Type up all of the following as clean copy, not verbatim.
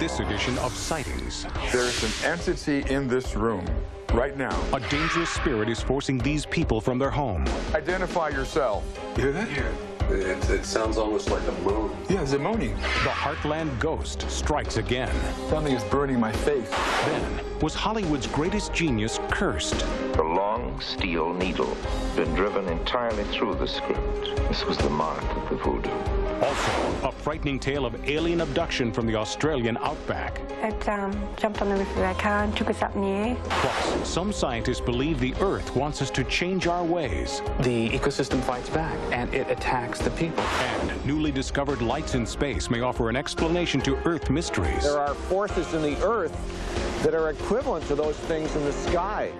this edition of Sightings. There's an entity in this room right now. A dangerous spirit is forcing these people from their home. Identify yourself. You hear that? Yeah. It sounds almost like a moan. Yeah, it's a moaning. The Heartland ghost strikes again. Something is burning my face. Then, was Hollywood's greatest genius cursed? The long steel needle been driven entirely through the script. This was the mark of the voodoo. Also, a frightening tale of alien abduction from the Australian outback. It jumped on the roof of our car and took us up in the air. Plus, some scientists believe the Earth wants us to change our ways. The ecosystem fights back, and it attacks the people. And newly discovered lights in space may offer an explanation to Earth mysteries. There are forces in the Earth that are equivalent to those things in the sky.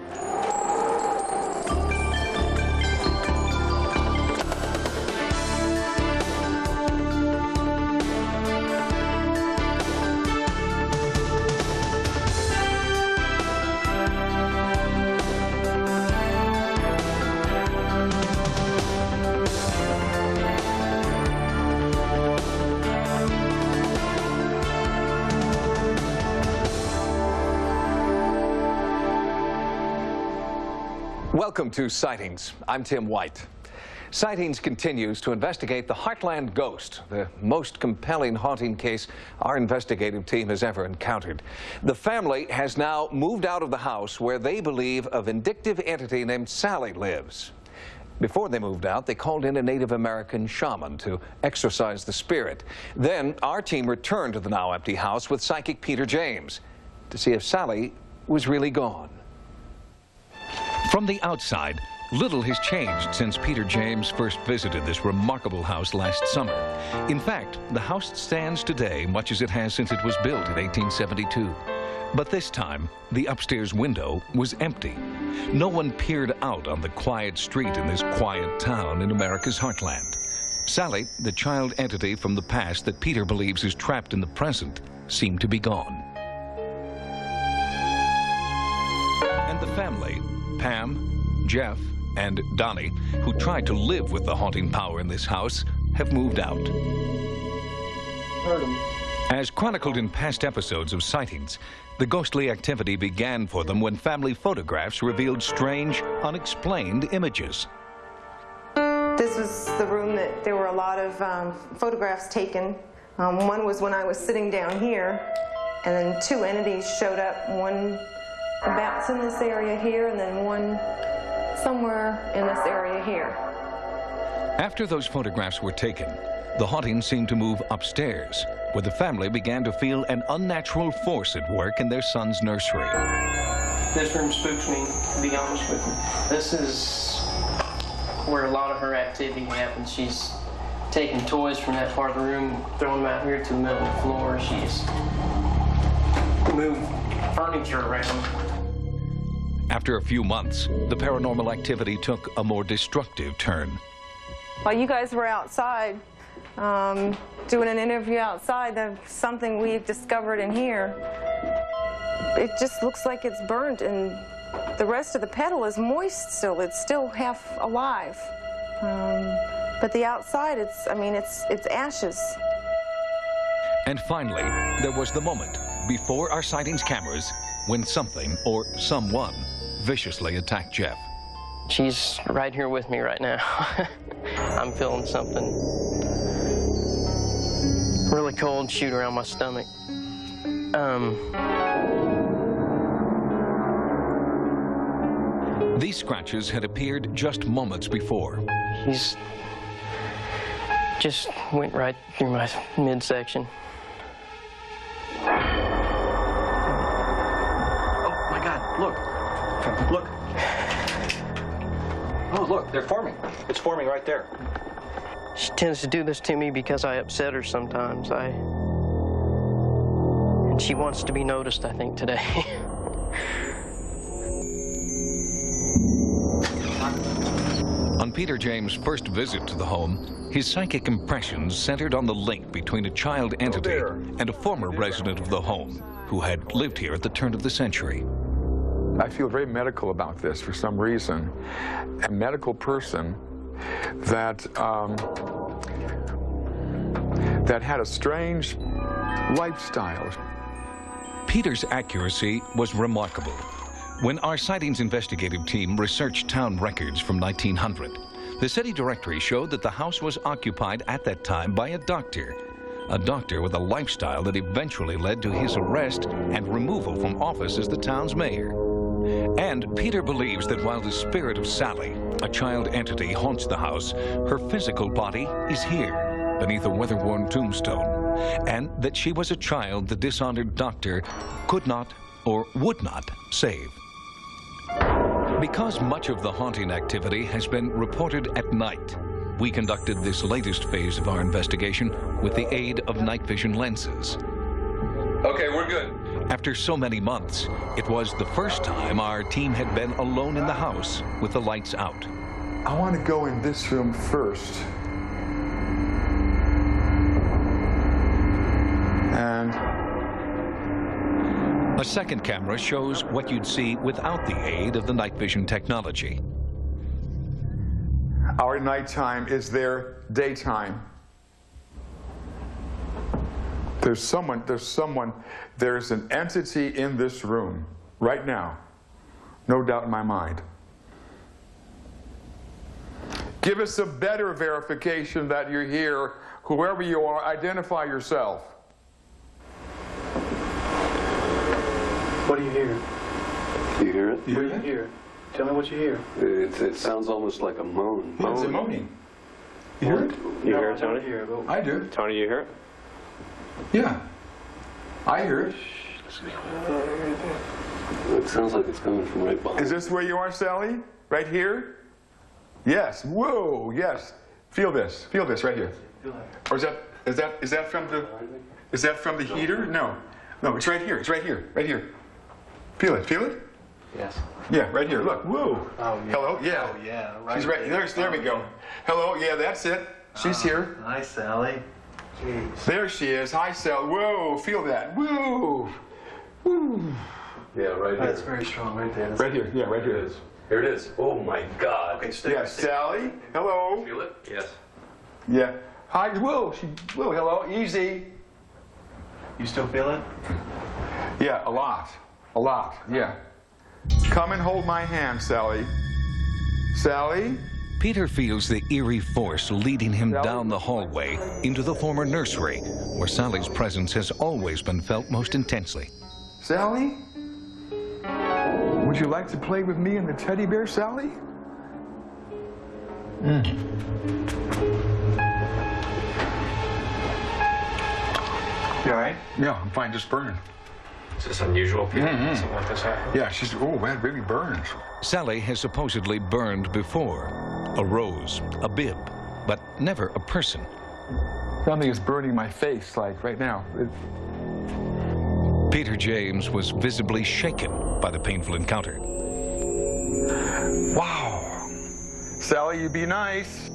Welcome to Sightings. I'm Tim White. Sightings continues to investigate the Heartland ghost, the most compelling haunting case our investigative team has ever encountered. The family has now moved out of the house where they believe a vindictive entity named Sally lives. Before they moved out, they called in a Native American shaman to exorcise the spirit. Then our team returned to the now empty house with psychic Peter James to see if Sally was really gone. From the outside, little has changed since Peter James first visited this remarkable house last summer. In fact, the house stands today much as it has since it was built in 1872. But this time, the upstairs window was empty. No one peered out on the quiet street in this quiet town in America's heartland. Sally, the child entity from the past that Peter believes is trapped in the present, seemed to be gone. And the family, Pam, Jeff, and Donnie, who tried to live with the haunting power in this house, have moved out. Heard 'em. As chronicled in past episodes of Sightings, the ghostly activity began for them when family photographs revealed strange, unexplained images. This was the room that there were a lot of photographs taken. One was when I was sitting down here, and then two entities showed up, one about in this area here, and then one somewhere in this area here. After those photographs were taken, the haunting seemed to move upstairs, where the family began to feel an unnatural force at work in their son's nursery. This room spooks me, to be honest with you. This is where a lot of her activity happens. She's taking toys from that part of the room, throwing them out here to the middle of the floor. She's moved furniture around. After a few months, the paranormal activity took a more destructive turn. While you guys were outside doing an interview outside, there's something we've discovered in here. It just looks like it's burnt, and the rest of the petal is moist still. It's still half alive. But the outside, it's ashes. And finally, there was the moment before our Sightings cameras when something or someone viciously attacked Jeff. She's right here with me right now. I'm feeling something really cold shoot around my stomach. These scratches had appeared just moments before. He's just went right through my midsection. Oh my God, look. Look. Oh, look, they're forming. It's forming right there. She tends to do this to me because I upset her sometimes. And she wants to be noticed, I think, today. On Peter James' first visit to the home, his psychic impressions centered on the link between a child entity and a former resident of the home who had lived here at the turn of the century. I feel very medical about this for some reason. A medical person that that had a strange lifestyle. Peter's accuracy was remarkable. When our sightings investigative team researched town records from 1900, the city directory showed that the house was occupied at that time by a doctor with a lifestyle that eventually led to his arrest and removal from office as the town's mayor. And Peter believes that while the spirit of Sally, a child entity, haunts the house, her physical body is here, beneath a weather-worn tombstone, and that she was a child the dishonored doctor could not or would not save. Because much of the haunting activity has been reported at night, we conducted this latest phase of our investigation with the aid of night vision lenses. Okay, we're good. After so many months, it was the first time our team had been alone in the house with the lights out. I want to go in this room first. And a second camera shows what you'd see without the aid of the night vision technology. our nighttime is their daytime. There's an entity in this room right now, no doubt in my mind. Give us a better verification that you're here. Whoever you are, identify yourself. What do you hear? Do you hear it? What do you hear? Tell me what you hear. It sounds almost like a moan. Yeah, it's a moaning. You hear it? You hear it, Tony? I do. Tony, you hear it? Yeah. I hear it. It sounds like it's coming from right behind. Is this where you are, Sally? Right here? Yes. Whoa, yes. Feel this. Feel this right here. Or is that from the heater? No. No, it's right here. It's right here. Right here. Feel it. Feel it? Yes. Yeah, right here. Look. Whoa. Oh, yeah. Hello? Yeah. Oh, yeah. Right. She's right. There we go. Hello? Yeah, that's it. She's here. Hi, Sally. Jeez. There she is. Hi, Sally. Whoa. Feel that. Whoa. Woo. Yeah, right here. That's very strong right there. Right here. Yeah, right here it is. Here it is. Oh my God. Okay, stay. Yeah, Sally. Hello. Feel it? Yes. Yeah. Hi. Whoa. Whoa. Hello. Easy. You still feel it? Yeah, a lot. A lot. Yeah. Come and hold my hand, Sally. Sally? Peter feels the eerie force leading him down the hallway into the former nursery, where Sally's presence has always been felt most intensely. Sally? Would you like to play with me and the teddy bear, Sally? You all right? Yeah, I'm fine. Just burning. Is this unusual, Peter? Something like this happen? Yeah, she's, oh, man, baby burns. Sally has supposedly burned before. A rose, a bib, but never a person. Something is burning my face, like, right now. Peter James was visibly shaken by the painful encounter. Wow. Sally, you be nice.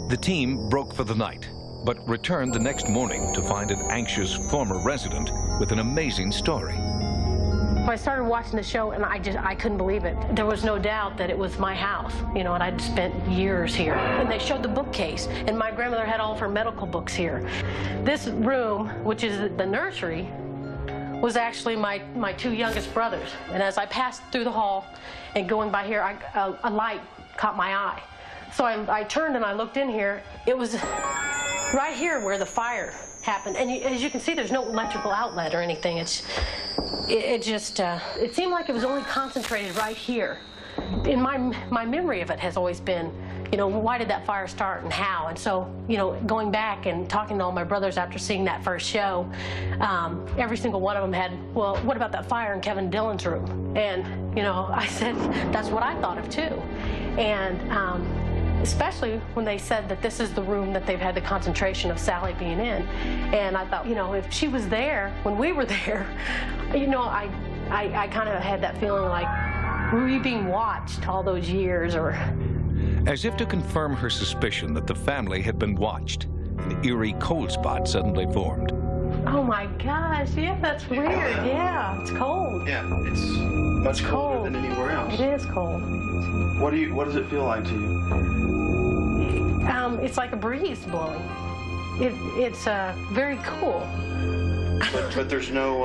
The team broke for the night, but returned the next morning to find an anxious former resident with an amazing story. I started watching the show and I couldn't believe it. There was no doubt that it was my house, you know, and I'd spent years here. And they showed the bookcase, and my grandmother had all of her medical books here. This room, which is the nursery, was actually my two youngest brothers. And as I passed through the hall and going by here, a light caught my eye. So I turned and I looked in here. It was right here where the fire happened. And as you can see, there's no electrical outlet or anything. It seemed like it was only concentrated right here. In my memory of it has always been, you know, why did that fire start and how? And so, you know, going back and talking to all my brothers after seeing that first show, every single one of them had, well, what about that fire in Kevin Dillon's room? And, you know, I said, that's what I thought of too. And especially when they said that this is the room that they've had the concentration of Sally being in. And I thought, you know, if she was there when we were there, you know, I kind of had that feeling like, were we being watched all those years? Or as if to confirm her suspicion that the family had been watched, an eerie cold spot suddenly formed. Oh my gosh, yeah, that's weird. Yeah, it's cold. Yeah, it's much colder than anywhere else. It is cold. What does it feel like to you? It's like a breeze blowing. It's very cool. But there's no,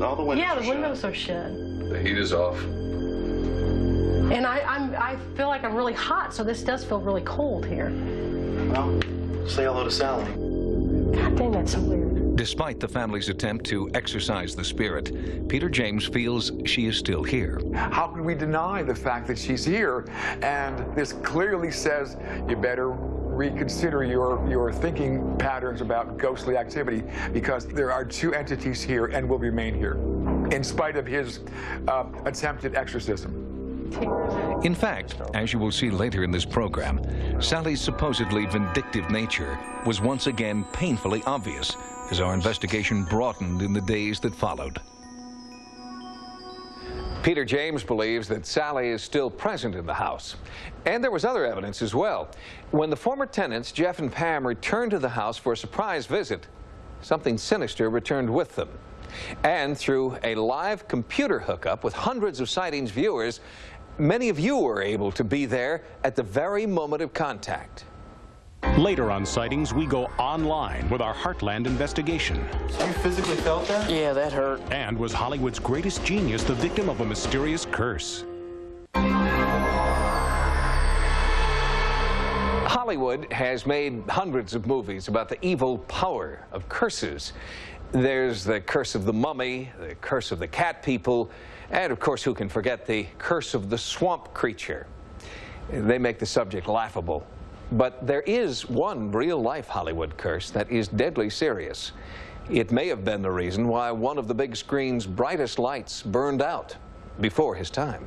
all the windows Yeah, are the windows are shut. The heat is off. And I feel like I'm really hot, so this does feel really cold here. Well, say hello to Sally. God dang, that's so weird. Despite the family's attempt to exorcise the spirit, Peter James feels she is still here. How can we deny the fact that she's here? And this clearly says you better reconsider your thinking patterns about ghostly activity, because there are two entities here and will remain here, in spite of his attempted exorcism. In fact, as you will see later in this program, Sally's supposedly vindictive nature was once again painfully obvious as our investigation broadened in the days that followed. Peter James believes that Sally is still present in the house. And there was other evidence as well. When the former tenants, Jeff and Pam, returned to the house for a surprise visit, something sinister returned with them. And through a live computer hookup with hundreds of Sightings viewers, many of you were able to be there at the very moment of contact. Later on Sightings, we go online with our Heartland investigation. So you physically felt that? Yeah, that hurt. And was Hollywood's greatest genius the victim of a mysterious curse? Hollywood has made hundreds of movies about the evil power of curses. There's the curse of the mummy, the curse of the cat people, and of course, who can forget the curse of the swamp creature? They make the subject laughable. But there is one real-life Hollywood curse that is deadly serious. It may have been the reason why one of the big screen's brightest lights burned out before his time.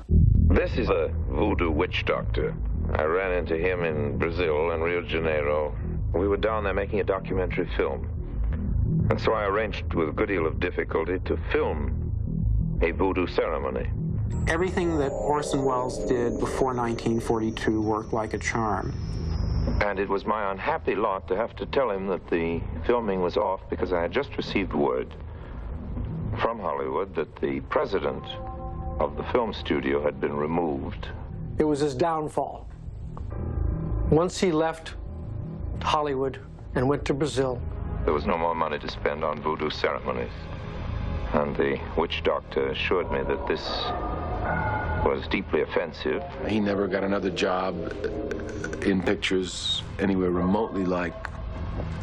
This is a voodoo witch doctor. I ran into him in Brazil and Rio de Janeiro. We were down there making a documentary film. And so I arranged with a good deal of difficulty to film a voodoo ceremony. Everything that Orson Welles did before 1942 worked like a charm. And it was my unhappy lot to have to tell him that the filming was off because I had just received word from Hollywood that the president of the film studio had been removed. It was his downfall. Once he left Hollywood and went to Brazil, there was no more money to spend on voodoo ceremonies. And the witch doctor assured me that this was deeply offensive. He never got another job in pictures anywhere remotely like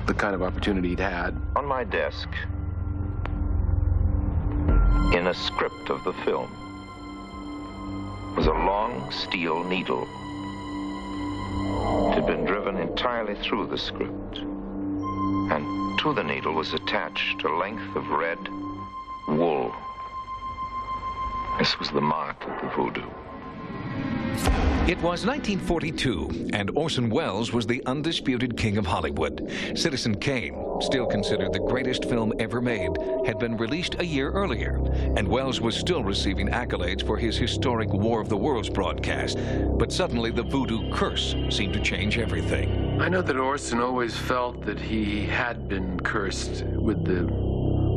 the kind of opportunity he'd had. On my desk, in a script of the film, was a long steel needle. It had been driven entirely through the script. And to the needle was attached a length of red wool. This was the mark of the voodoo. It was 1942, and Orson Welles was the undisputed king of Hollywood. Citizen Kane, still considered the greatest film ever made, had been released a year earlier, and Welles was still receiving accolades for his historic War of the Worlds broadcast. But suddenly the voodoo curse seemed to change everything. I know that Orson always felt that he had been cursed with the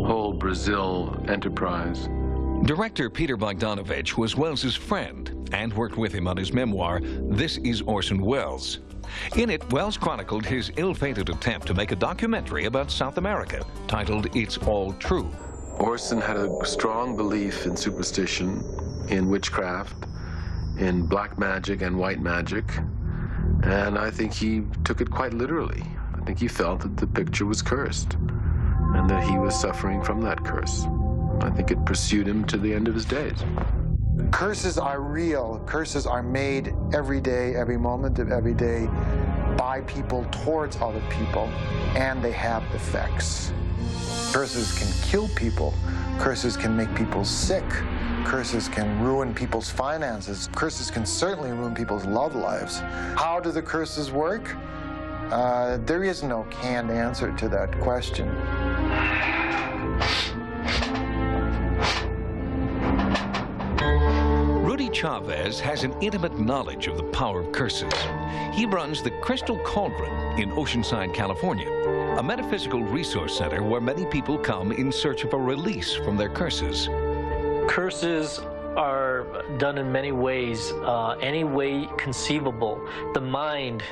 whole Brazil enterprise. Director Peter Bogdanovich was Welles's friend and worked with him on his memoir, This Is Orson Welles. In it, Welles chronicled his ill-fated attempt to make a documentary about South America titled It's All True. Orson had a strong belief in superstition, in witchcraft, in black magic and white magic, and I think he took it quite literally. I think he felt that the picture was cursed and that he was suffering from that curse. I think it pursued him to the end of his days. Curses are real. Curses are made every day, every moment of every day by people towards other people, and they have effects. Curses can kill people. Curses can make people sick. Curses can ruin people's finances. Curses can certainly ruin people's love lives. How do the curses work? There is no canned answer to that question. Rudy Chavez has an intimate knowledge of the power of curses. He runs the Crystal Cauldron in Oceanside, California, a metaphysical resource center where many people come in search of a release from their curses. Curses are done in many ways, any way conceivable. The mind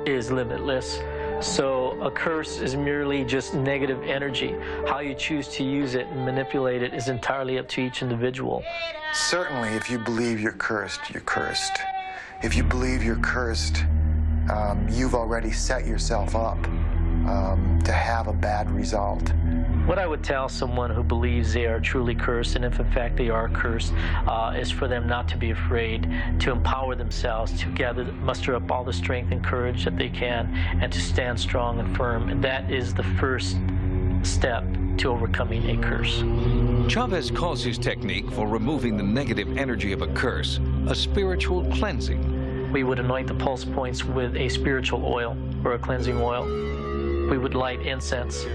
is limitless. So a curse is merely just negative energy. How you choose to use it and manipulate it is entirely up to each individual. Certainly, if you believe you're cursed, you're cursed. If you believe you're cursed, you've already set yourself up to have a bad result. What I would tell someone who believes they are truly cursed, and if in fact they are cursed, is for them not to be afraid, to empower themselves, to muster up all the strength and courage that they can, and to stand strong and firm. And that is the first step to overcoming a curse. Chavez calls his technique for removing the negative energy of a curse a spiritual cleansing. We would anoint the pulse points with a spiritual oil or a cleansing oil. We would light incense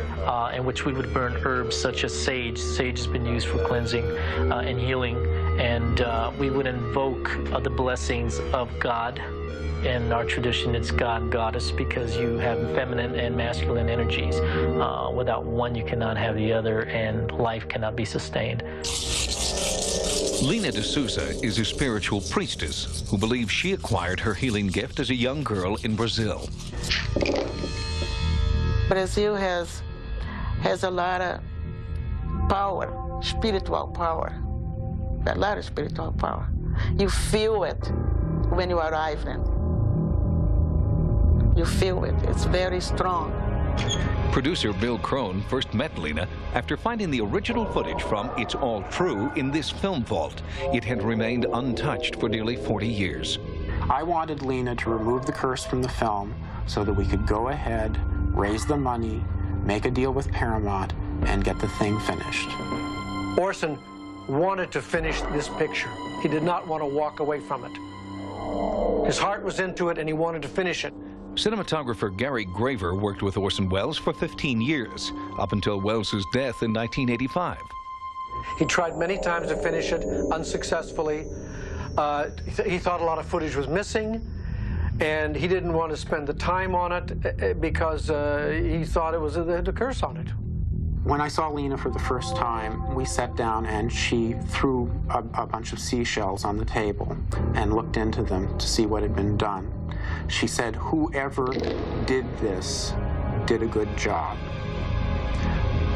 in which we would burn herbs such as sage. Sage has been used for cleansing and healing. And we would invoke the blessings of God. In our tradition, it's God and Goddess because you have feminine and masculine energies. Without one, you cannot have the other, and life cannot be sustained. Lina D'Souza is a spiritual priestess who believes she acquired her healing gift as a young girl in Brazil. Brazil has a lot of power, spiritual power, a lot of spiritual power. You feel it when you arrive in. You feel it. It's very strong. Producer Bill Crone first met Lina after finding the original footage from It's All True in this film vault. It had remained untouched for nearly 40 years. I wanted Lina to remove the curse from the film so that we could go ahead, raise the money, make a deal with Paramount, and get the thing finished. Orson wanted to finish this picture. He did not want to walk away from it. His heart was into it, and he wanted to finish it. Cinematographer Gary Graver worked with Orson Welles for 15 years, up until Welles's death in 1985. He tried many times to finish it, unsuccessfully. He thought a lot of footage was missing, and he didn't want to spend the time on it because he thought it was the curse on it. When I saw Lina for the first time, we sat down and she threw a bunch of seashells on the table and looked into them to see what had been done. She said, "Whoever did this did a good job,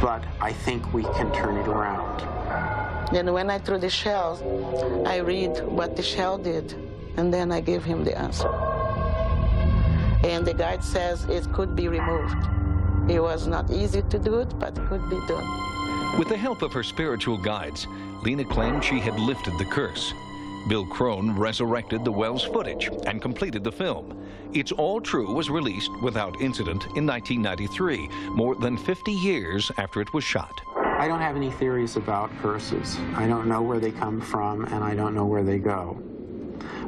but I think we can turn it around." And when I threw the shells, I read what the shell did, and then I give him the answer. And the guide says it could be removed. It was not easy to do it, but it could be done. With the help of her spiritual guides, Lina claimed she had lifted the curse. Bill Crone resurrected the Welles footage and completed the film. It's All True was released without incident in 1993, more than 50 years after it was shot. I don't have any theories about curses. I don't know where they come from, and I don't know where they go.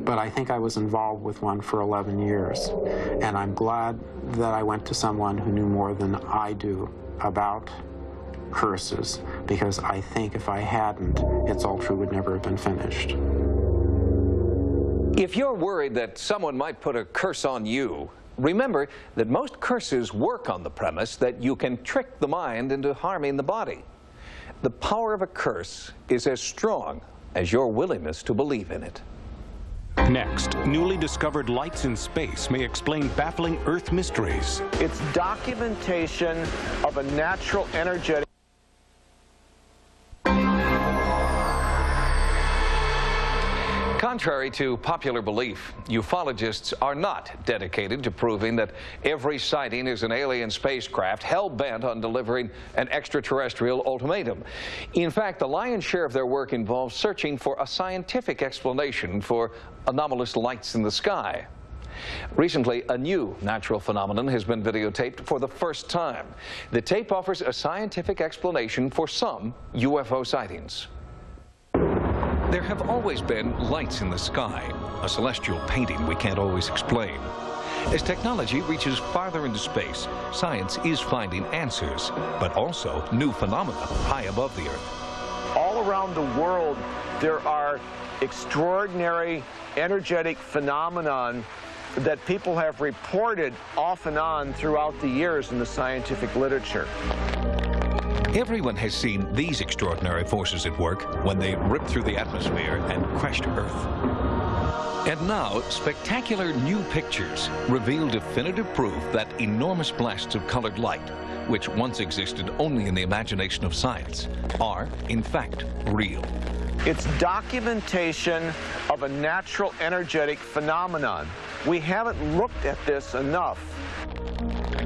But I think I was involved with one for 11 years, and I'm glad that I went to someone who knew more than I do about curses, because I think if I hadn't, It's All True would never have been finished. If you're worried that someone might put a curse on you, remember that most curses work on the premise that you can trick the mind into harming the body. The power of a curse is as strong as your willingness to believe in it. Next, newly discovered lights in space may explain baffling Earth mysteries. It's documentation of a natural energetic. Contrary to popular belief, ufologists are not dedicated to proving that every sighting is an alien spacecraft hell-bent on delivering an extraterrestrial ultimatum. In fact, the lion's share of their work involves searching for a scientific explanation for anomalous lights in the sky. Recently, a new natural phenomenon has been videotaped for the first time. The tape offers a scientific explanation for some UFO sightings. There have always been lights in the sky, a celestial painting we can't always explain. As technology reaches farther into space, science is finding answers, but also new phenomena high above the Earth. All around the world, there are extraordinary energetic phenomenon that people have reported off and on throughout the years in the scientific literature. Everyone has seen these extraordinary forces at work when they rip through the atmosphere and crash to Earth. And now, spectacular new pictures reveal definitive proof that enormous blasts of colored light, which once existed only in the imagination of science, are, in fact, real. It's documentation of a natural energetic phenomenon. We haven't looked at this enough.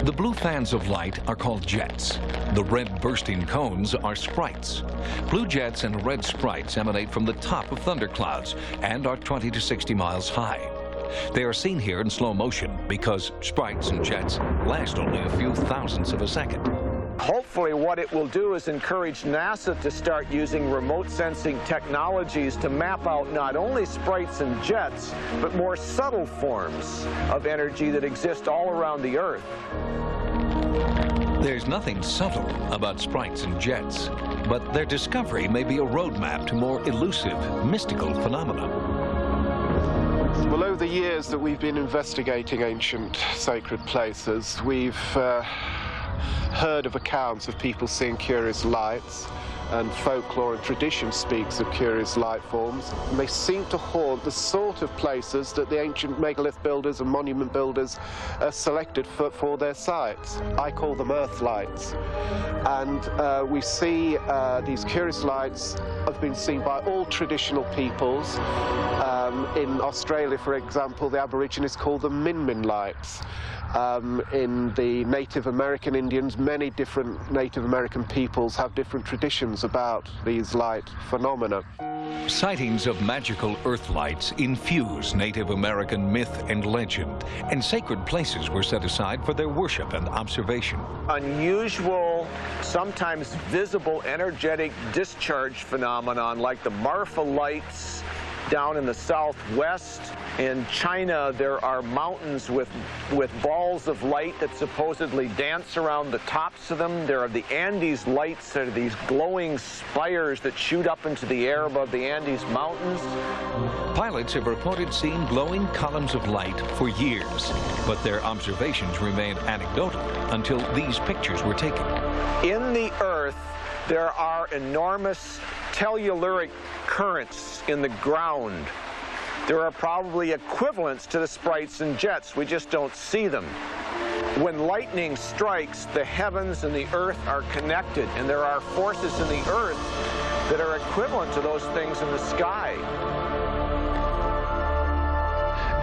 The blue fans of light are called jets. The red bursting cones are sprites. Blue jets and red sprites emanate from the top of thunderclouds and are 20 to 60 miles high. They are seen here in slow motion because sprites and jets last only a few thousandths of a second. Hopefully what it will do is encourage NASA to start using remote sensing technologies to map out not only sprites and jets, but more subtle forms of energy that exist all around the Earth. There's nothing subtle about sprites and jets, but their discovery may be a roadmap to more elusive, mystical phenomena. Well, over the years that we've been investigating ancient sacred places, we've heard of accounts of people seeing curious lights, and folklore and tradition speaks of curious light forms. And they seem to haunt the sort of places that the ancient megalith builders and monument builders selected for their sites. I call them earth lights. And we see these curious lights have been seen by all traditional peoples. In Australia, for example, the Aborigines call them Min-Min lights. In the Native American Indians, many different Native American peoples have different traditions about these light phenomena. Sightings of magical earth lights infuse Native American myth and legend, and sacred places were set aside for their worship and observation. Unusual, sometimes visible energetic discharge phenomenon like the Marfa lights down in the southwest. In China, there are mountains with balls of light that supposedly dance around the tops of them. There are the Andes lights, that are these glowing spires that shoot up into the air above the Andes mountains. Pilots have reported seeing glowing columns of light for years, but their observations remained anecdotal until these pictures were taken. In the Earth, there are enormous telluric currents in the ground. There are probably equivalents to the sprites and jets. We just don't see them. When lightning strikes, the heavens and the earth are connected, and there are forces in the earth that are equivalent to those things in the sky.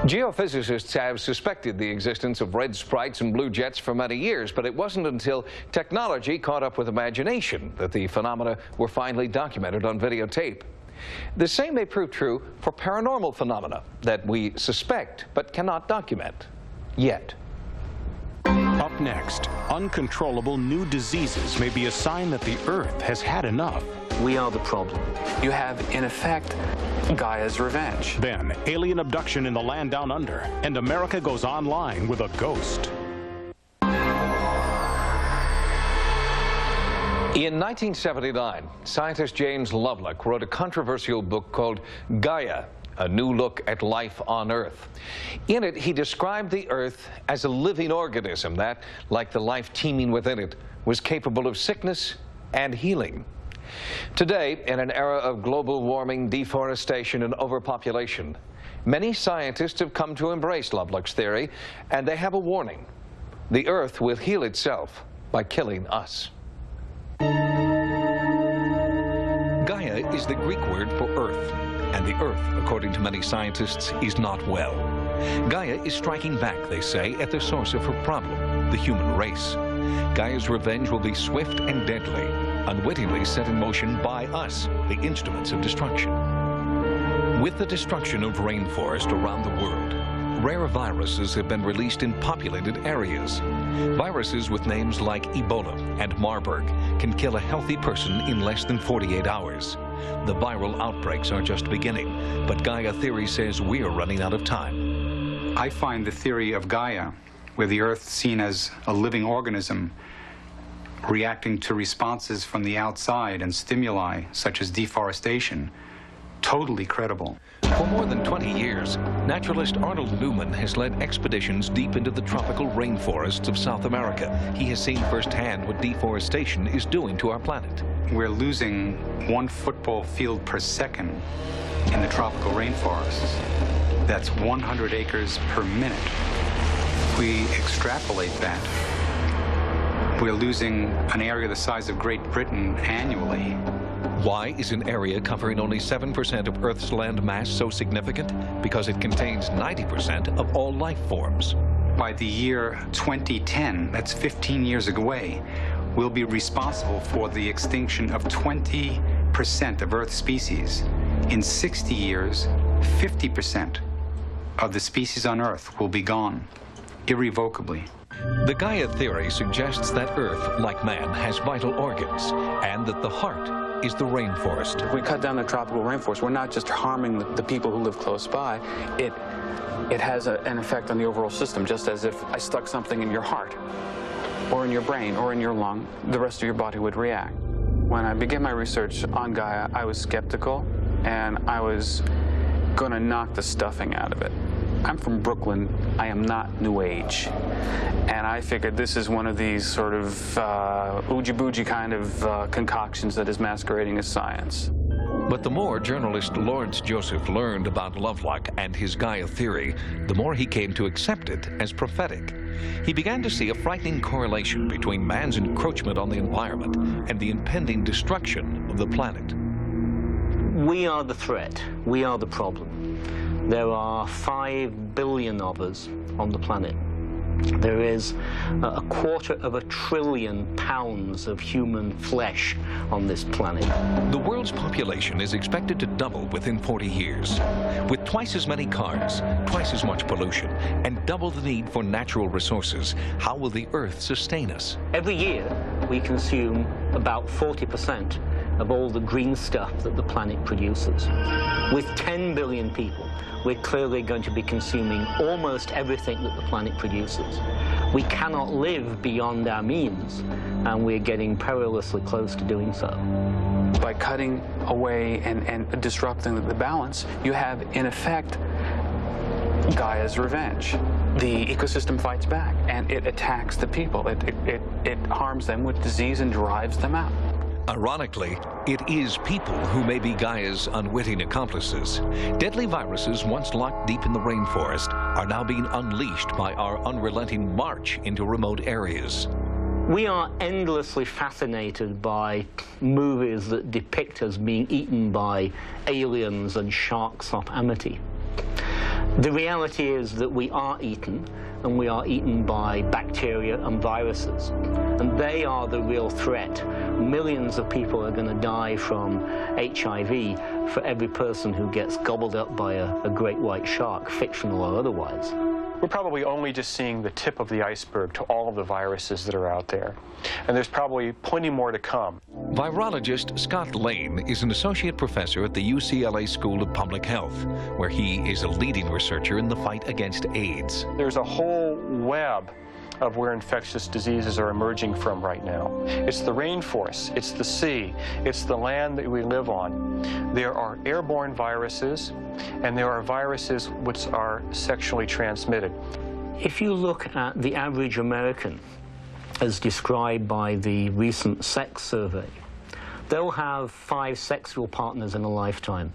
Geophysicists have suspected the existence of red sprites and blue jets for many years, but it wasn't until technology caught up with imagination that the phenomena were finally documented on videotape. The same may prove true for paranormal phenomena that we suspect but cannot document yet. Up next, uncontrollable new diseases may be a sign that the Earth has had enough. We are the problem. You have, in effect, Gaia's revenge. Then, alien abduction in the land down under, and America goes online with a ghost. In 1979, scientist James Lovelock wrote a controversial book called Gaia, A New Look at Life on Earth. In it, he described the Earth as a living organism that, like the life teeming within it, was capable of sickness and healing. Today, in an era of global warming, deforestation, and overpopulation, many scientists have come to embrace Lovelock's theory, and they have a warning. The Earth will heal itself by killing us. Gaia is the Greek word for earth, and the Earth, according to many scientists, is not well. Gaia is striking back, they say, at the source of her problem, the human race. Gaia's revenge will be swift and deadly, unwittingly set in motion by us, the instruments of destruction. With the destruction of rainforest around the world, rare viruses have been released in populated areas. Viruses with names like Ebola and Marburg can kill a healthy person in less than 48 hours. The viral outbreaks are just beginning, but Gaia theory says we are running out of time. I find the theory of Gaia, where the Earth is seen as a living organism, reacting to responses from the outside and stimuli, such as deforestation, totally credible. For more than 20 years, naturalist Arnold Newman has led expeditions deep into the tropical rainforests of South America. He has seen firsthand what deforestation is doing to our planet. we're losing 1 football field per second in the tropical rainforests. That's 100 acres per minute. If we extrapolate that, we're losing an area the size of Great Britain annually. Why is an area covering only 7% of Earth's land mass so significant? Because it contains 90% of all life forms. By the year 2010, that's 15 years away, we'll be responsible for the extinction of 20% of Earth's species. In 60 years, 50% of the species on Earth will be gone, irrevocably. The Gaia theory suggests that Earth, like man, has vital organs, and that the heart is the rainforest. If we cut down the tropical rainforest, we're not just harming the people who live close by. It has an effect on the overall system, just as if I stuck something in your heart, or in your brain, or in your lung, the rest of your body would react. When I began my research on Gaia, I was skeptical, and I was going to knock the stuffing out of it. I'm from Brooklyn. I am not New Age. And I figured this is one of these sort of oogie-boogie kind of concoctions that is masquerading as science. But the more journalist Lawrence Joseph learned about Lovelock and his Gaia theory, the more he came to accept it as prophetic. He began to see a frightening correlation between man's encroachment on the environment and the impending destruction of the planet. We are the threat. We are the problem. There are 5 billion of us on the planet. There is a 250 billion pounds of human flesh on this planet. The world's population is expected to double within 40 years. With twice as many cars, twice as much pollution, and double the need for natural resources, how will the Earth sustain us? Every year, we consume about 40% of all the green stuff that the planet produces. With 10 billion people, we're clearly going to be consuming almost everything that the planet produces. We cannot live beyond our means, and we're getting perilously close to doing so. By cutting away and disrupting the balance, you have, in effect, Gaia's revenge. The ecosystem fights back, and it attacks the people. It harms them with disease and drives them out. Ironically, it is people who may be Gaia's unwitting accomplices. Deadly viruses once locked deep in the rainforest are now being unleashed by our unrelenting march into remote areas. We are endlessly fascinated by movies that depict us being eaten by aliens and sharks off Amity. The reality is that we are eaten, and we are eaten by bacteria and viruses. And they are the real threat. Millions of people are going to die from HIV for every person who gets gobbled up by a great white shark, fictional or otherwise. We're probably only just seeing the tip of the iceberg to all of the viruses that are out there. And there's probably plenty more to come. Virologist Scott Lane is an associate professor at the UCLA School of Public Health, where he is a leading researcher in the fight against AIDS. There's a whole web of where infectious diseases are emerging from right now. It's the rainforest, it's the sea, it's the land that we live on. There are airborne viruses, and there are viruses which are sexually transmitted. If you look at the average American, as described by the recent sex survey, they'll have 5 sexual partners in a lifetime.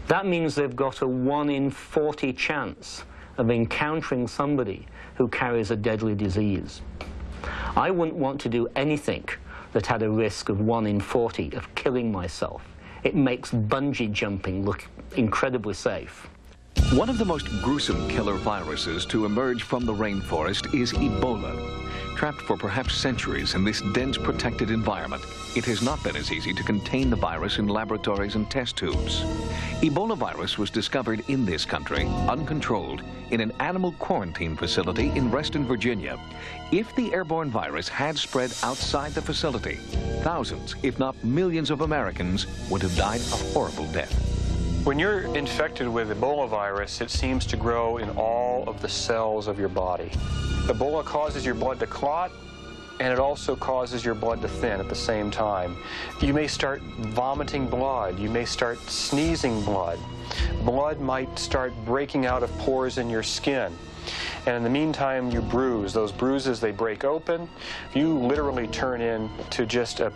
That means they've got a 1 in 40 chance of encountering somebody who carries a deadly disease. I wouldn't want to do anything that had a risk of 1 in 40 of killing myself. It makes bungee jumping look incredibly safe. One of the most gruesome killer viruses to emerge from the rainforest is Ebola. Trapped for perhaps centuries in this dense protected environment, it has not been as easy to contain the virus in laboratories and test tubes. Ebola virus was discovered in this country, uncontrolled, in an animal quarantine facility in Reston, Virginia. If the airborne virus had spread outside the facility, thousands, if not millions of Americans would have died a horrible death. When you're infected with Ebola virus, it seems to grow in all of the cells of your body. Ebola causes your blood to clot, and it also causes your blood to thin at the same time. You may start vomiting blood. You may start sneezing blood. Blood might start breaking out of pores in your skin. And in the meantime, you bruise. Those bruises, they break open. You literally turn into just a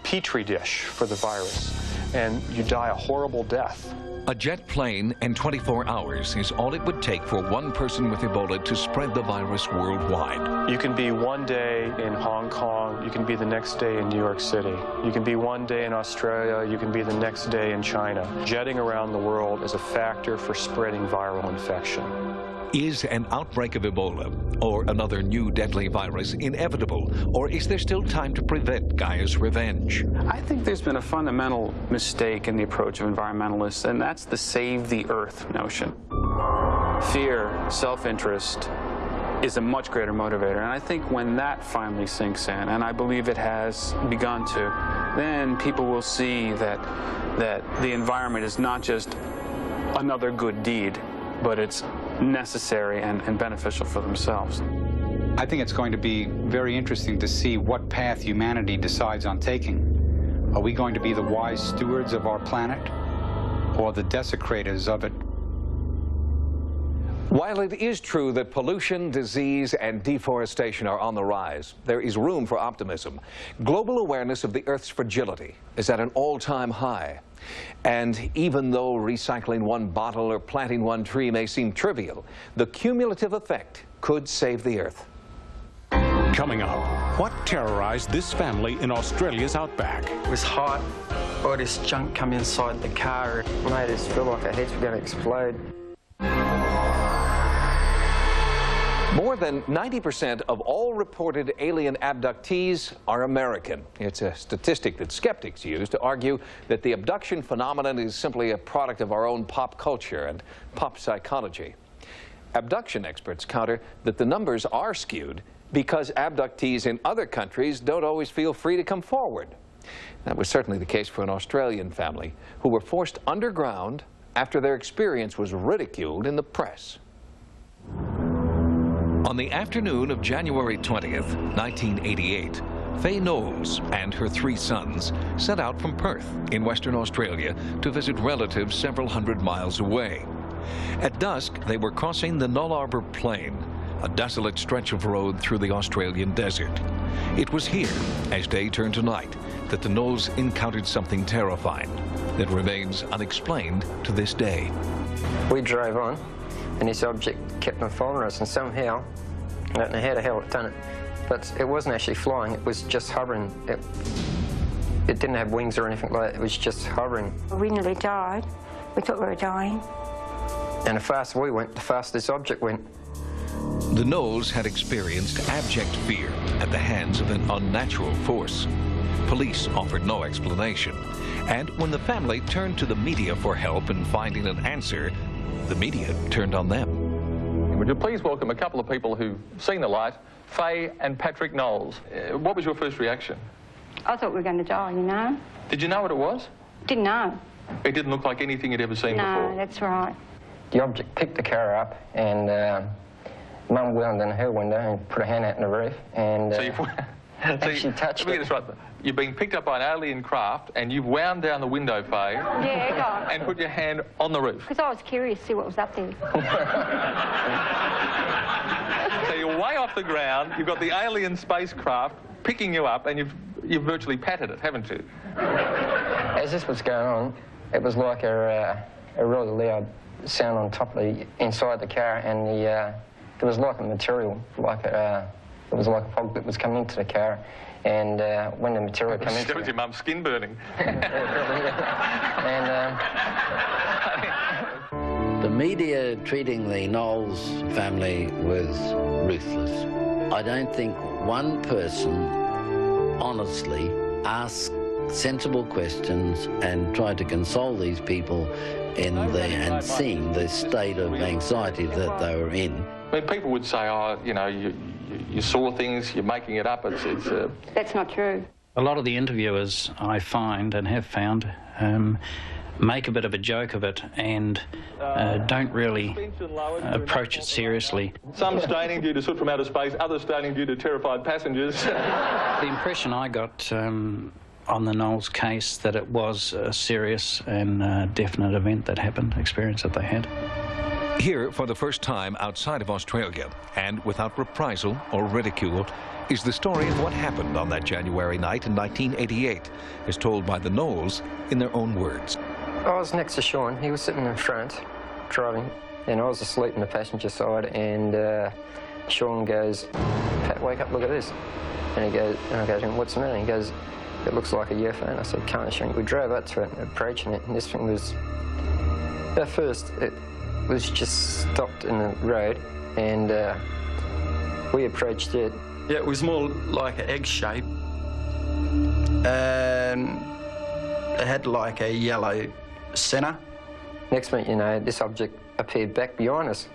petri dish for the virus, and you die a horrible death. A jet plane and 24 hours is all it would take for one person with Ebola to spread the virus worldwide. You can be one day in Hong Kong, you can be the next day in New York City. You can be one day in Australia, you can be the next day in China. Jetting around the world is a factor for spreading viral infection. Is an outbreak of Ebola or another new deadly virus inevitable, or is there still time to prevent Gaia's revenge? I think there's been a fundamental mistake in the approach of environmentalists, and that's the save the earth notion. Fear, self-interest is a much greater motivator, and I think when that finally sinks in, and I believe it has begun to, then people will see that the environment is not just another good deed, but it's necessary and beneficial for themselves. I think it's going to be very interesting to see what path humanity decides on taking. Are we going to be the wise stewards of our planet or the desecrators of it? While it is true that pollution, disease, and deforestation are on the rise, there is room for optimism. Global awareness of the Earth's fragility is at an all-time high. And even though recycling one bottle or planting one tree may seem trivial, the cumulative effect could save the Earth. Coming up, what terrorized this family in Australia's outback? It was hot. All this junk come inside the car. It made us feel like our heads were going to explode. More than 90% of all reported alien abductees are American. It's a statistic that skeptics use to argue that the abduction phenomenon is simply a product of our own pop culture and pop psychology. Abduction experts counter that the numbers are skewed because abductees in other countries don't always feel free to come forward. That was certainly the case for an Australian family who were forced underground after their experience was ridiculed in the press. On the afternoon of January 20th, 1988, Faye Knowles and her 3 sons set out from Perth in Western Australia to visit relatives several hundred miles away. At dusk, they were crossing the Nullarbor Plain, a desolate stretch of road through the Australian desert. It was here, as day turned to night, that the Knowles encountered something terrifying that remains unexplained to this day. We drove on, and this object kept on following us, and somehow, I don't know how the hell it done it, but it wasn't actually flying, it was just hovering. It didn't have wings or anything like that, it was just hovering. We nearly died. We thought we were dying. And the faster we went, the faster this object went. The Knowles had experienced abject fear at the hands of an unnatural force. Police offered no explanation, and when the family turned to the media for help in finding an answer, the media turned on them. Would you please welcome a couple of people who've seen the light, Faye and Patrick Knowles. What was your first reaction? I thought we were going to die, you know. Did you know what it was? Didn't know. It didn't look like anything you'd ever seen before. No, that's right. The object picked the car up, and Mum wound in her window and put her hand out in the roof, and she touched let me get this right. You've been picked up by an alien craft, and you've wound down the window, Faye, and put your hand on the roof. Because I was curious to see what was up there. So you're way off the ground, you've got the alien spacecraft picking you up, and you've virtually patted it, haven't you? As this was going on, it was like a really loud sound on top of inside the car, and there was like a material, it was like a fog that was coming into the car, and when the material came into it... was your mum's skin burning. The media treating the Knowles family was ruthless. I don't think one person honestly asked sensible questions and tried to console these people and seeing the state of anxiety that they were in. I mean, people would say, oh, you know, you saw things, you're making it up. That's not true. A lot of the interviewers, I find and have found, make a bit of a joke of it and don't really approach it seriously. Some staining due to soot from outer space, others staining due to terrified passengers. The impression I got on the Knowles case that it was a serious and definite event that happened, experience that they had. Here, for the first time outside of Australia, and without reprisal or ridicule, is the story of what happened on that January night in 1988, as told by the Knowles in their own words. I was next to Sean. He was sitting in front, driving, and I was asleep in the passenger side, and Sean goes, "Pat, wake up, look at this." And he goes, and I go to him, "What's the matter?" He goes, "It looks like a UFO." And I said, "Can't show you." We drove up to it, approaching it, and this thing was, at first, it was just stopped in the road, and we approached it. Yeah, it was more like an egg shape, and it had like a yellow centre. Next minute, you know, this object appeared back behind us,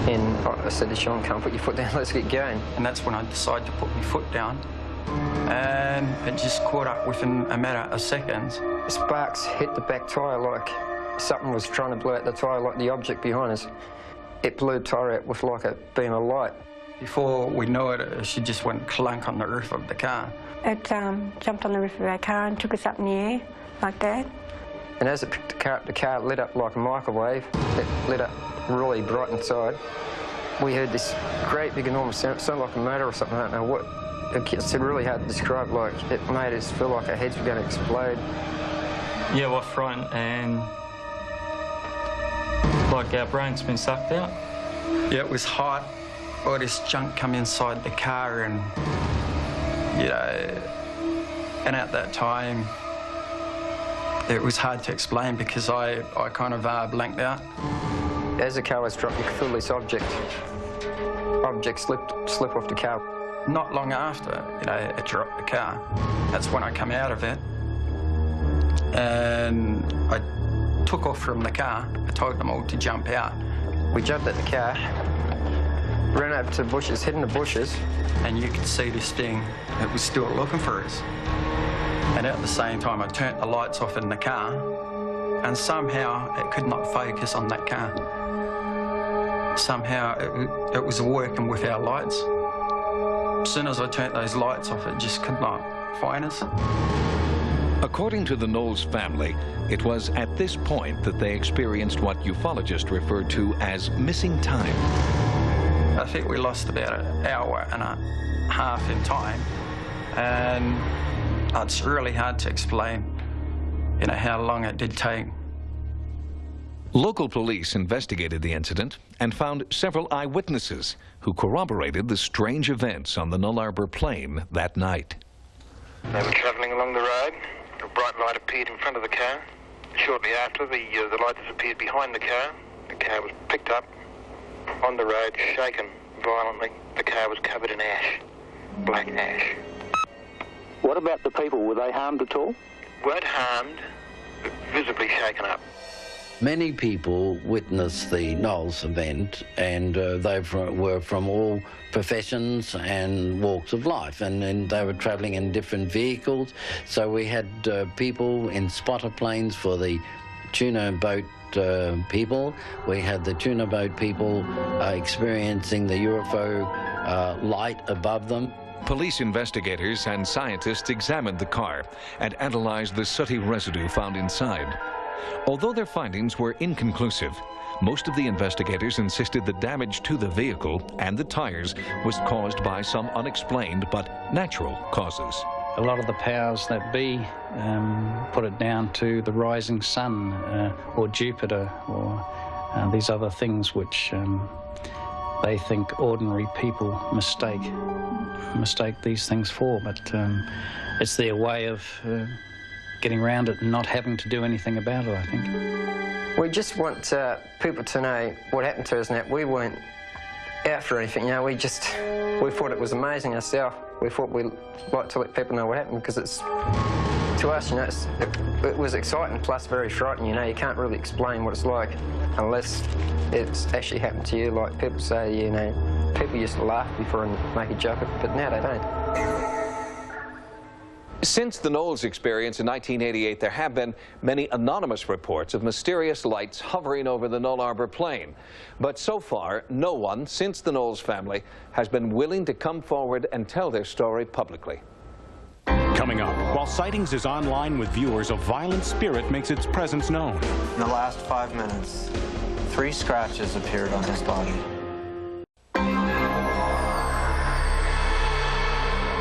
and I said to Sean, "Come put your foot down, let's get going." And that's when I decided to put my foot down, and it just caught up within a matter of seconds. Sparks hit the back tyre like something was trying to blow out the tyre, like the object behind us. It blew the tyre out with like a beam of light. Before we knew it, she just went clunk on the roof of the car. It jumped on the roof of our car and took us up in the air, like that. And as it picked the car lit up like a microwave. It lit up really bright inside. We heard this great big enormous sound, sounded like a motor or something, I don't know what. It's really hard to describe, like it made us feel like our heads were going to explode. Yeah, we're frightened and like our brain's been sucked out. Yeah, it was hot. All this junk come inside the car, and you know, and at that time it was hard to explain because I kind of blanked out. As the car was dropped, you could feel this object slip off the car. Not long after, you know, it dropped the car. That's when I come out of it, and I took off from the car. I told them all to jump out. We jumped at the car, ran up to the bushes, hid in the bushes. And you could see this thing, it was still looking for us. And at the same time, I turned the lights off in the car, and somehow it could not focus on that car. Somehow it was working with our lights. As soon as I turned those lights off, it just could not find us. According to the Knowles family, it was at this point that they experienced what ufologists referred to as missing time. I think we lost about an hour and a half in time, and it's really hard to explain, you know, how long it did take. Local police investigated the incident and found several eyewitnesses who corroborated the strange events on the Null Arbor Plain that night. They were travelling along the road. A bright light appeared in front of the car. Shortly after, the light disappeared behind the car. The car was picked up on the road, shaken violently. The car was covered in ash, black ash. What about the people? Were they harmed at all? Weren't harmed, but visibly shaken up. Many people witnessed the Knowles event, and they were from all professions and walks of life, and they were travelling in different vehicles. So we had people in spotter planes for the tuna boat people. We had the tuna boat people experiencing the UFO light above them. Police investigators and scientists examined the car and analyzed the sooty residue found inside. Although their findings were inconclusive, most of the investigators insisted the damage to the vehicle and the tires was caused by some unexplained but natural causes. A lot of the powers that be put it down to the rising sun or Jupiter or these other things which they think ordinary people mistake these things for, but it's their way of getting around it and not having to do anything about it, I think. We just want people to know what happened to us and that we weren't out for anything, you know, we thought it was amazing ourselves. We thought we'd like to let people know what happened because it's, to us, you know, it was exciting plus very frightening, you know, you can't really explain what it's like unless it's actually happened to you. Like people say, you know, people used to laugh before and make a joke of it, but now they don't. Since the Knowles experience in 1988, there have been many anonymous reports of mysterious lights hovering over the Null Arbor Plain. But so far, no one since the Knowles family has been willing to come forward and tell their story publicly. Coming up, while Sightings is online with viewers, a violent spirit makes its presence known. In the last 5 minutes, 3 scratches appeared on his body.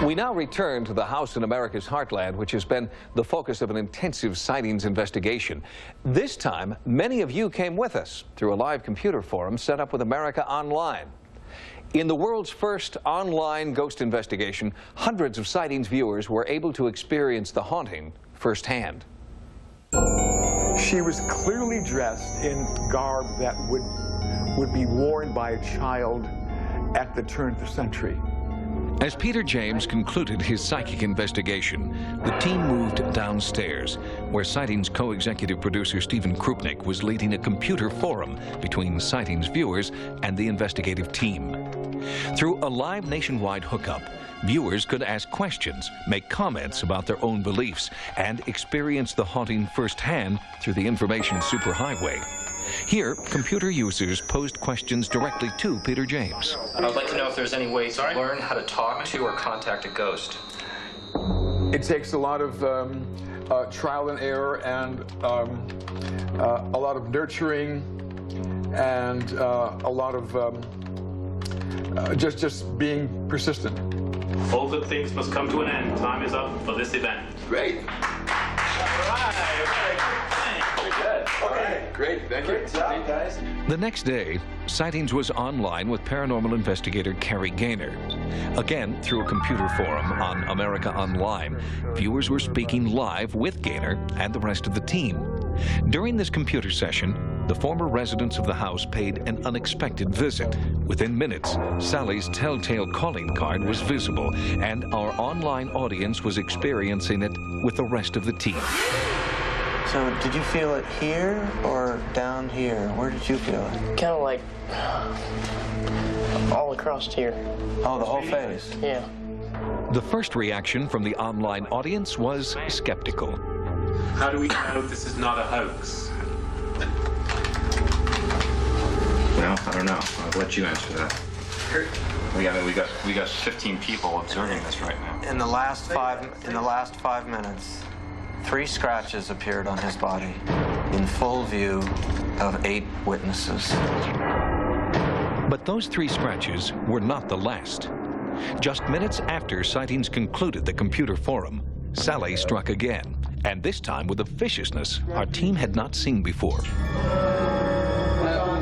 We now return to the house in America's heartland, which has been the focus of an intensive sightings investigation. This time, many of you came with us through a live computer forum set up with America Online. In the world's first online ghost investigation, hundreds of Sightings viewers were able to experience the haunting firsthand. She was clearly dressed in garb that would be worn by a child at the turn of the century. As Peter James concluded his psychic investigation, the team moved downstairs, where Sightings co-executive producer Stephen Krupnik was leading a computer forum between Sightings viewers and the investigative team. Through a live nationwide hookup, viewers could ask questions, make comments about their own beliefs, and experience the haunting firsthand through the information superhighway. Here, computer users posed questions directly to Peter James. I would like to know if there's any way to learn how to talk to or contact a ghost. It takes a lot of trial and error and a lot of nurturing and a lot of just being persistent. All good things must come to an end. Time is up for this event. Great. All right. Okay, great. Thank you. Great job, guys. The next day, Sightings was online with paranormal investigator Carrie Gaynor. Again, through a computer forum on America Online, viewers were speaking live with Gaynor and the rest of the team. During this computer session, the former residents of the house paid an unexpected visit. Within minutes, Sally's telltale calling card was visible, and our online audience was experiencing it with the rest of the team. So, did you feel it here or down here? Where did you feel it? Kind of like all across here. Oh, the whole face? Yeah. The first reaction from the online audience was skeptical. How do we know this is not a hoax? Well, I don't know. I'll let you answer that. We got 15 people observing this right now. In the last 5 minutes, 3 scratches appeared on his body in full view of 8 witnesses. But those 3 scratches were not the last. Just minutes after Sightings concluded the computer forum, Sally struck again, and this time with a viciousness our team had not seen before.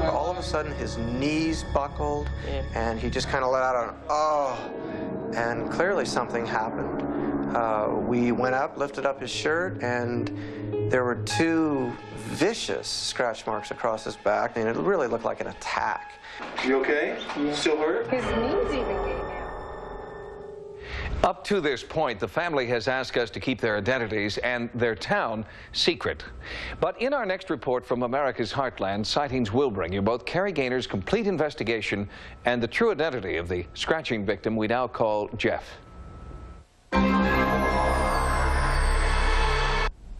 All of a sudden, his knees buckled, and he just kind of let out an oh, and clearly something happened. We went up, lifted up his shirt, and there were 2 vicious scratch marks across his back. I mean, it really looked like an attack. You okay? Still hurt? His knees even gave out. Up to this point, the family has asked us to keep their identities and their town secret. But in our next report from America's Heartland, Sightings will bring you both Carrie Gaynor's complete investigation and the true identity of the scratching victim we now call Jeff.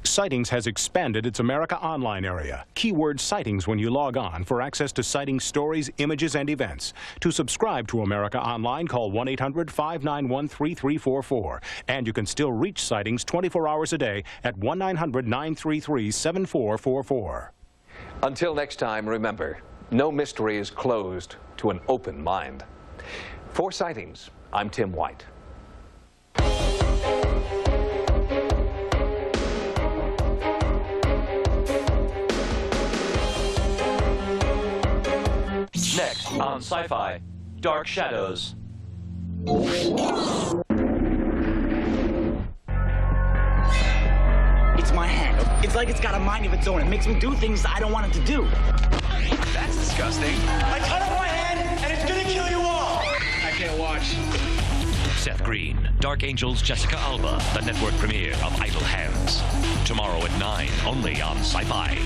Sightings has expanded its America Online area. Keyword Sightings when you log on for access to Sightings stories, images, and events. To subscribe to America Online, call 1-800-591-3344. And you can still reach Sightings 24 hours a day at 1-900-933-7444. Until next time, remember, no mystery is closed to an open mind. For Sightings, I'm Tim White. Next on Sci-Fi, Dark Shadows. It's my hand. It's like it's got a mind of its own. It makes me do things I don't want it to do. That's disgusting. I cut off my hand, and it's gonna kill you all. I can't watch. Seth Green, Dark Angels, Jessica Alba, the network premiere of Idle Hands. Tomorrow at 9, only on Sci-Fi.